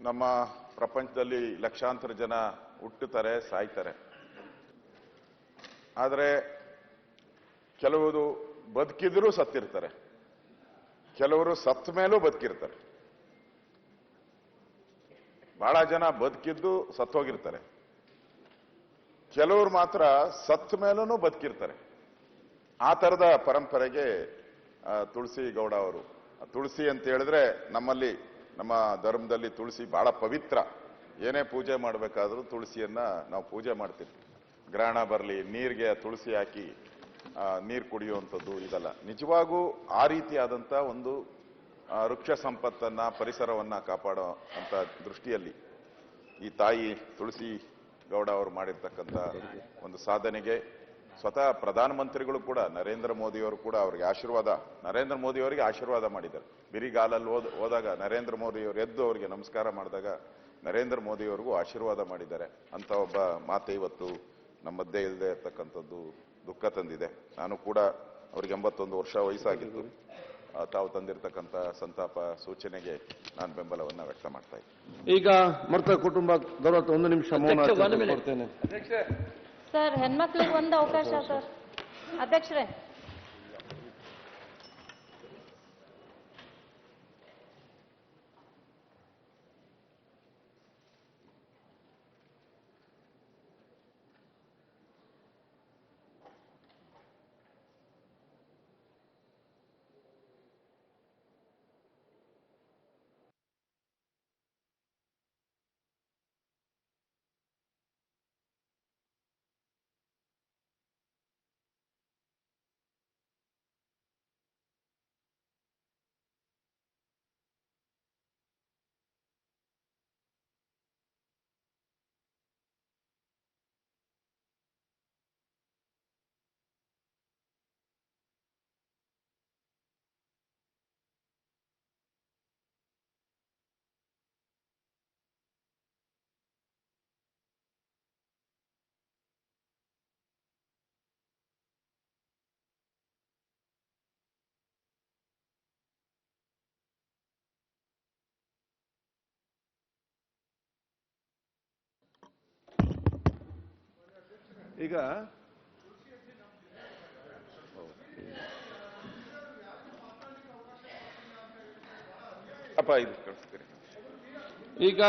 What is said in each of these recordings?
ನಮ್ಮ ಪ್ರಪಂಚದಲ್ಲಿ ಲಕ್ಷಾಂತರ ಜನ ಹುಟ್ಟುತ್ತಾರೆ, ಸಾಯ್ತಾರೆ. ಆದರೆ ಕೆಲವರು ಬದುಕಿದ್ರೂ ಸತ್ತಿರ್ತಾರೆ, ಕೆಲವರು ಸತ್ತ ಮೇಲೂ ಬದುಕಿರ್ತಾರೆ. ಬಹಳ ಜನ ಬದುಕಿದ್ದು ಸತ್ತೋಗಿರ್ತಾರೆ, ಕೆಲವರು ಮಾತ್ರ ಸತ್ತ ಮೇಲೂ ಬದುಕಿರ್ತಾರೆ. ಆ ತರದ ಪರಂಪರೆಗೆ ತುಳಸಿ ಗೌಡ ಅವರು. ತುಳಸಿ ಅಂತ ಹೇಳಿದ್ರೆ ನಮ್ಮಲ್ಲಿ, ನಮ್ಮ ಧರ್ಮದಲ್ಲಿ ತುಳಸಿ ಬಹಳ ಪವಿತ್ರ. ಏನೇ ಪೂಜೆ ಮಾಡಬೇಕಾದ್ರೂ ತುಳಸಿಯನ್ನ ನಾವು ಪೂಜೆ ಮಾಡ್ತೀವಿ. ಗ್ರಹಣ ಬರಲಿ, ನೀರಿಗೆ ತುಳಸಿ ಹಾಕಿ ನೀರು ಕುಡಿಯುವಂಥದ್ದು ಇದಲ್ಲ. ನಿಜವಾಗೂ ಆ ರೀತಿಯಾದಂಥ ಒಂದು ವೃಕ್ಷ ಸಂಪತ್ತನ್ನ, ಪರಿಸರವನ್ನ ಕಾಪಾಡೋ ಅಂತ ದೃಷ್ಟಿಯಲ್ಲಿ ಈ ತಾಯಿ ತುಳಸಿ ಗೌಡ ಅವರು ಮಾಡಿರ್ತಕ್ಕಂಥ ಒಂದು ಸಾಧನೆಗೆ ಸ್ವತಃ ಪ್ರಧಾನಮಂತ್ರಿಗಳು ಕೂಡ, ನರೇಂದ್ರ ಮೋದಿಯವರು ಕೂಡ ಅವರಿಗೆ ನರೇಂದ್ರ ಮೋದಿಯವರಿಗೆ ಆಶೀರ್ವಾದ ಮಾಡಿದ್ದಾರೆ. ಬಿರಿಗಾಲಲ್ಲಿ ಹೋದಾಗ ನರೇಂದ್ರ ಮೋದಿಯವರು ಎದ್ದು ಅವರಿಗೆ ನಮಸ್ಕಾರ ಮಾಡಿದಾಗ ನರೇಂದ್ರ ಮೋದಿಯವರಿಗೂ ಆಶೀರ್ವಾದ ಮಾಡಿದ್ದಾರೆ ಅಂತ ಒಬ್ಬ ಮಾತೆ ಇವತ್ತು ನಮ್ಮ ಮಧ್ಯೆ ಇಲ್ಲದೆ ಇರತಕ್ಕಂಥದ್ದು ದುಃಖ ತಂದಿದೆ. ನಾನು ಕೂಡ ಅವ್ರಿಗೆ 81 ವರ್ಷ ವಯಸ್ಸಾಗಿತ್ತು. ತಾವು ತಂದಿರತಕ್ಕಂಥ ಸಂತಾಪ ಸೂಚನೆಗೆ ನಾನು ಬೆಂಬಲವನ್ನು ವ್ಯಕ್ತ ಮಾಡ್ತಾ ಇದ್ದೀನಿ. ಈಗ ಮೃತ ಕುಟುಂಬ ಗೌರವ 1 ನಿಮಿಷ ಮೌನ ಕೊಡ್ತೇನೆ. ಸರ್, ಹೆಣ್ಮಕ್ಳಿಗೆ ಒಂದು ಅವಕಾಶ ಸರ್. ಅಧ್ಯಕ್ಷರೇ, ಈಗ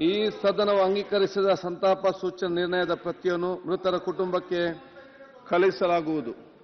ಈ ಸದನವು ಅಂಗೀಕರಿಸಿದ ಸಂತಾಪ ಸೂಚನೆ ನಿರ್ಣಯದ ಪ್ರತಿಯನ್ನು ಮೃತರ ಕುಟುಂಬಕ್ಕೆ ಕಳುಹಿಸಲಾಗುವುದು.